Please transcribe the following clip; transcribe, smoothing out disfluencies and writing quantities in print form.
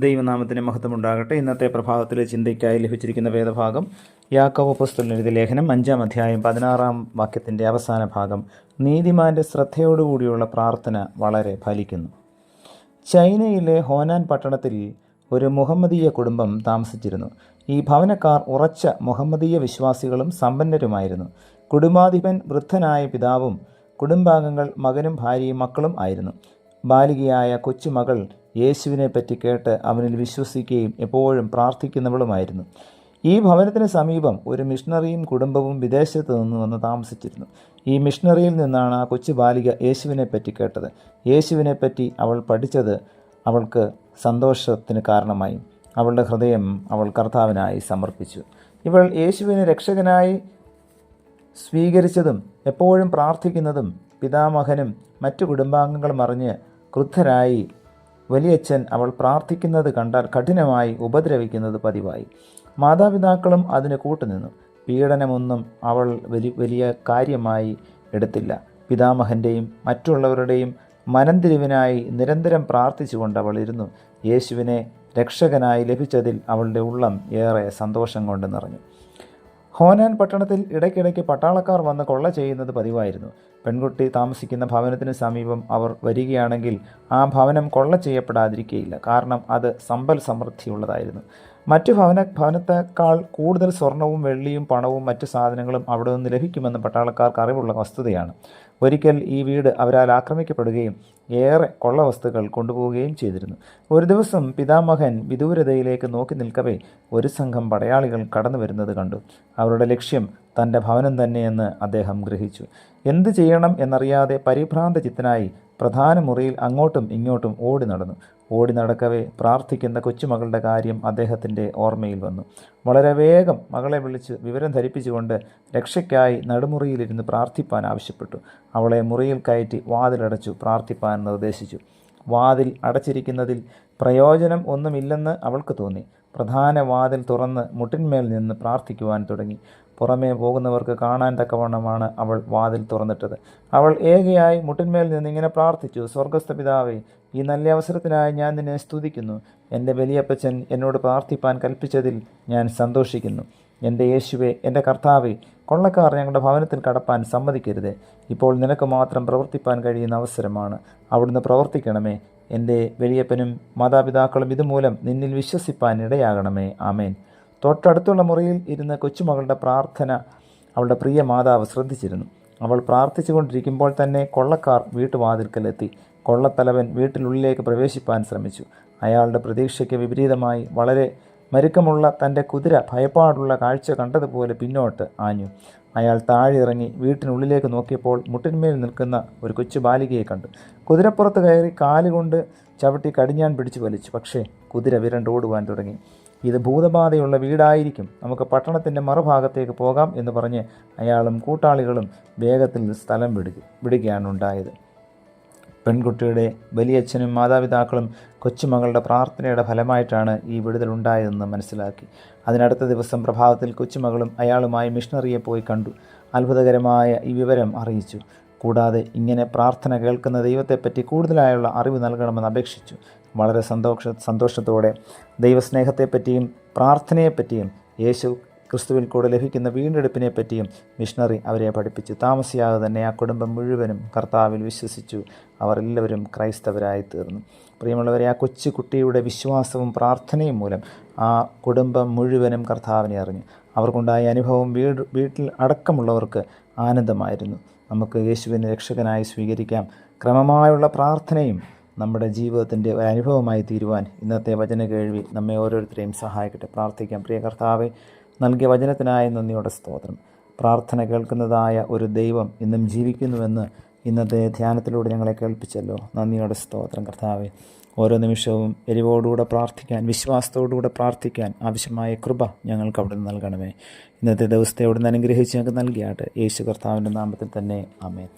ദൈവനാമത്തിന് മഹത്വമുണ്ടാകട്ടെ. ഇന്നത്തെ പ്രഭാതത്തിലെ ചിന്തയ്ക്കായി ലഭിച്ചിരിക്കുന്ന വേദഭാഗം യാക്കോബ് അപ്പോസ്തലൻ എഴുതിയ ലേഖനം 5-ാം അധ്യായം 16-ാം വാക്യത്തിൻ്റെ അവസാന ഭാഗം. നീതിമാൻ്റെ ശ്രദ്ധയോടുകൂടിയുള്ള പ്രാർത്ഥന വളരെ ഫലിക്കുന്നു. ചൈനയിലെ ഹോനാൻ പട്ടണത്തിൽ ഒരു മുഹമ്മദീയ കുടുംബം താമസിച്ചിരുന്നു. ഈ ഭവനക്കാർ ഉറച്ച മുഹമ്മദീയ വിശ്വാസികളും സമ്പന്നരുമായിരുന്നു. കുടുംബാധിപൻ വൃദ്ധനായ പിതാവും കുടുംബാംഗങ്ങൾ മകനും ഭാര്യയും മക്കളും ആയിരുന്നു. ബാലികയായ കൊച്ചുമകൾ യേശുവിനെ പറ്റി കേട്ട് അവനിൽ വിശ്വസിക്കുകയും എപ്പോഴും പ്രാർത്ഥിക്കുന്നവളുമായിരുന്നു. ഈ ഭവനത്തിന് സമീപം ഒരു മിഷണറിയും കുടുംബവും വിദേശത്ത് നിന്ന് വന്ന് താമസിച്ചിരുന്നു. ഈ മിഷണറിയിൽ നിന്നാണ് ആ കൊച്ചു ബാലിക യേശുവിനെ പറ്റി കേട്ടത്. യേശുവിനെ പറ്റി അവൾ പഠിച്ചത് അവൾക്ക് സന്തോഷത്തിന് കാരണമായി. അവളുടെ ഹൃദയം അവൾ കർത്താവിനായി സമർപ്പിച്ചു. ഇവൾ യേശുവിനെ രക്ഷകനായി സ്വീകരിച്ചതും എപ്പോഴും പ്രാർത്ഥിക്കുന്നതും പിതാമഹനും മറ്റു കുടുംബാംഗങ്ങളും അറിഞ്ഞ് ക്രുദ്ധരായി വലിയച്ഛൻ അവൾ പ്രാർത്ഥിക്കുന്നത് കണ്ടാൽ കഠിനമായി ഉപദ്രവിക്കുന്നത് പതിവായി. മാതാപിതാക്കളും അതിന് കൂട്ടുനിന്നു. പീഡനമൊന്നും അവൾ വലിയ കാര്യമായി എടുത്തില്ല. പിതാമഹൻ്റെയും മറ്റുള്ളവരുടെയും മനംതിരിവിനായി നിരന്തരം പ്രാർത്ഥിച്ചുകൊണ്ട് അവൾ ഇരുന്നു. യേശുവിനെ രക്ഷകനായി ലഭിച്ചതിൽ അവളുടെ ഉള്ളം ഏറെ സന്തോഷം കൊണ്ട് നിറഞ്ഞു. ഹോനാൻ പട്ടണത്തിൽ ഇടയ്ക്കിടയ്ക്ക് പട്ടാളക്കാർ വന്ന് കൊള്ള ചെയ്യുന്നത് പതിവായിരുന്നു. പെൺകുട്ടി താമസിക്കുന്ന ഭവനത്തിന് സമീപം അവർ വരികയാണെങ്കിൽ ആ ഭവനം കൊള്ള ചെയ്യപ്പെടാതിരിക്കുകയില്ല. കാരണം അത് സമ്പൽ സമൃദ്ധിയുള്ളതായിരുന്നു. മറ്റു ഭവനത്തേക്കാൾ കൂടുതൽ സ്വർണവും വെള്ളിയും പണവും മറ്റു സാധനങ്ങളും അവിടെ നിന്ന് ലഭിക്കുമെന്ന് പട്ടാളക്കാർക്ക് അറിവുള്ള വസ്തുതയാണ്. ഒരിക്കൽ ഈ വീട് അവരാൽ ആക്രമിക്കപ്പെടുകയും ഏറെ കൊള്ള വസ്തുക്കൾ കൊണ്ടുപോവുകയും ചെയ്തിരുന്നു. ഒരു ദിവസം പിതാമഹൻ വിദൂരതയിലേക്ക് നോക്കി നിൽക്കവേ ഒരു സംഘം പടയാളികൾ കടന്നു വരുന്നത് കണ്ടു. അവരുടെ ലക്ഷ്യം തൻ്റെ ഭവനം തന്നെയെന്ന് അദ്ദേഹം ഗ്രഹിച്ചു. എന്തു ചെയ്യണം എന്നറിയാതെ പരിഭ്രാന്ത ചിത്തനായി പ്രധാന മുറിയിൽ അങ്ങോട്ടും ഇങ്ങോട്ടും ഓടി നടക്കവേ പ്രാർത്ഥിക്കുന്ന കൊച്ചുമകളുടെ കാര്യം അദ്ദേഹത്തിൻ്റെ ഓർമ്മയിൽ വന്നു. വളരെ വേഗം മകളെ വിളിച്ച് വിവരം ധരിപ്പിച്ചുകൊണ്ട് രക്ഷയ്ക്കായി നടുമുറിയിലിരുന്ന് പ്രാർത്ഥിപ്പാൻ ആവശ്യപ്പെട്ടു. അവളെ മുറിയിൽ കയറ്റി വാതിലടച്ചു പ്രാർത്ഥിപ്പാൻ നിർദ്ദേശിച്ചു. വാതിൽ അടച്ചിരിക്കുന്നതിൽ പ്രയോജനം ഒന്നുമില്ലെന്ന് അവൾക്ക് തോന്നി. പ്രധാന വാതിൽ തുറന്ന് മുട്ടിന്മേൽ നിന്ന് പ്രാർത്ഥിക്കുവാൻ തുടങ്ങി. പുറമേ പോകുന്നവർക്ക് കാണാൻ തക്കവണ്ണമാണ് അവൾ വാതിൽ തുറന്നിട്ടത്. അവൾ ഏകയായി മുട്ടിന്മേൽ നിന്ന് ഇങ്ങനെ പ്രാർത്ഥിച്ചു: സ്വർഗസ്ഥ പിതാവേ, ഈ നല്ല അവസരത്തിനായി ഞാൻ നിന്നെ സ്തുതിക്കുന്നു. എൻ്റെ വലിയപ്പച്ചൻ എന്നോട് പ്രാർത്ഥിപ്പാൻ കൽപ്പിച്ചതിൽ ഞാൻ സന്തോഷിക്കുന്നു. എൻ്റെ യേശുവേ, എൻ്റെ കർത്താവേ, കൊള്ളക്കാർ ഞങ്ങളുടെ ഭവനത്തിൽ കടപ്പാൻ സമ്മതിക്കരുത്. ഇപ്പോൾ നിനക്ക് മാത്രം പ്രവർത്തിപ്പാൻ കഴിയുന്ന അവസരമാണ്. അവിടുന്ന് പ്രവർത്തിക്കണമേ. എൻ്റെ വലിയപ്പനും മാതാപിതാക്കളും ഇതുമൂലം നിന്നിൽ വിശ്വസിപ്പാൻ ഇടയാകണമേ. ആമേൻ. തൊട്ടടുത്തുള്ള മുറിയിൽ ഇരുന്ന് കൊച്ചുമകളുടെ പ്രാർത്ഥന അവളുടെ പ്രിയ മാതാവ് ശ്രദ്ധിച്ചിരുന്നു. അവൾ പ്രാർത്ഥിച്ചു കൊണ്ടിരിക്കുമ്പോൾ തന്നെ കൊള്ളക്കാർ വീട്ടുവാതിൽക്കലെത്തി. കൊള്ളത്തലവൻ വീട്ടിനുള്ളിലേക്ക് പ്രവേശിപ്പാൻ ശ്രമിച്ചു. അയാളുടെ പ്രതീക്ഷയ്ക്ക് വിപരീതമായി വളരെ മരുക്കമുള്ള തൻ്റെ കുതിര ഭയപ്പാടുള്ള കാഴ്ച കണ്ടതുപോലെ പിന്നോട്ട് ആഞ്ഞു. അയാൾ താഴെ ഇറങ്ങി വീട്ടിനുള്ളിലേക്ക് നോക്കിയപ്പോൾ മുട്ടിന്മേൽ നിൽക്കുന്ന ഒരു കൊച്ചു ബാലികയെ കണ്ടു. കുതിരപ്പുറത്ത് കയറി കാലുകൊണ്ട് ചവിട്ടി കടിഞ്ഞാൻ പിടിച്ചു വലിച്ചു. പക്ഷേ കുതിര വിരണ്ടോടുവാൻ തുടങ്ങി. ഇത് ഭൂതബാധയുള്ള വീടായിരിക്കും, നമുക്ക് പട്ടണത്തിൻ്റെ മറുഭാഗത്തേക്ക് പോകാം എന്ന് പറഞ്ഞ് അയാളും കൂട്ടാളികളും വേഗത്തിൽ സ്ഥലം വിടുകയാണ് ഉണ്ടായത്. പെൺകുട്ടിയുടെ വലിയച്ഛനും മാതാപിതാക്കളും കൊച്ചുമകളുടെ പ്രാർത്ഥനയുടെ ഫലമായിട്ടാണ് ഈ വിടുതലുണ്ടായതെന്ന് മനസ്സിലാക്കി. അതിനടുത്ത ദിവസം പ്രഭാതത്തിൽ കൊച്ചുമകളും അയാളുമായി മിഷണറിയെ പോയി കണ്ടു. അത്ഭുതകരമായ ഈ വിവരം അറിയിച്ചു. കൂടാതെ ഇങ്ങനെ പ്രാർത്ഥന കേൾക്കുന്ന ദൈവത്തെപ്പറ്റി കൂടുതലായുള്ള അറിവ് നൽകണമെന്ന് അപേക്ഷിച്ചു. വളരെ സന്തോഷത്തോടെ ദൈവസ്നേഹത്തെപ്പറ്റിയും പ്രാർത്ഥനയെപ്പറ്റിയും യേശു ക്രിസ്തുവിൽ കൂടെ ലഭിക്കുന്ന വീണ്ടെടുപ്പിനെ പറ്റിയും മിഷണറി അവരെ പഠിപ്പിച്ചു. താമസിയാതെ തന്നെ ആ കുടുംബം മുഴുവനും കർത്താവിൽ വിശ്വസിച്ചു. അവർ എല്ലാവരും ക്രൈസ്തവരായി തീർന്നു. പ്രിയമുള്ളവരെ, ആ കൊച്ചു കുട്ടിയുടെ വിശ്വാസവും പ്രാർത്ഥനയും മൂലം ആ കുടുംബം മുഴുവനും കർത്താവിനെ അറിഞ്ഞു. അവർക്കുണ്ടായ അനുഭവം വീട്ടിൽ അടക്കമുള്ളവർക്ക് ആനന്ദമായിരുന്നു. നമുക്ക് യേശുവിനെ രക്ഷകനായി സ്വീകരിക്കാം. ക്രമമായുള്ള പ്രാർത്ഥനയും നമ്മുടെ ജീവിതത്തിൻ്റെ ഒരു അനുഭവമായി തീരുവാൻ ഇന്നത്തെ വചന കേൾവി നമ്മെ ഓരോരുത്തരെയും സഹായിക്കട്ടെ. പ്രാർത്ഥിക്കാം. പ്രിയ കർത്താവേ, നൽകിയ വചനത്തിനായി നന്ദിയോടെ സ്തോത്രം. പ്രാർത്ഥന കേൾക്കുന്നതായ ഒരു ദൈവം ഇന്നും ജീവിക്കുന്നുവെന്ന് ഇന്നത്തെ ധ്യാനത്തിലൂടെ ഞങ്ങളെ കേൾപ്പിച്ചല്ലോ. നന്ദിയോടെ സ്തോത്രം കർത്താവേ. ഓരോ നിമിഷവും എരിവോടുകൂടെ പ്രാർത്ഥിക്കാൻ, വിശ്വാസത്തോടുകൂടെ പ്രാർത്ഥിക്കാൻ ആവശ്യമായ കൃപ ഞങ്ങൾക്ക് അവിടെ നിന്ന് നൽകണമേ. ഇന്നത്തെ ദിവസത്തെ അവിടെ നിന്ന് അനുഗ്രഹിച്ച് ഞങ്ങൾക്ക് നൽകിയാട്ടെ. യേശു കർത്താവിൻ്റെ നാമത്തിൽ തന്നെ ആമേൻ.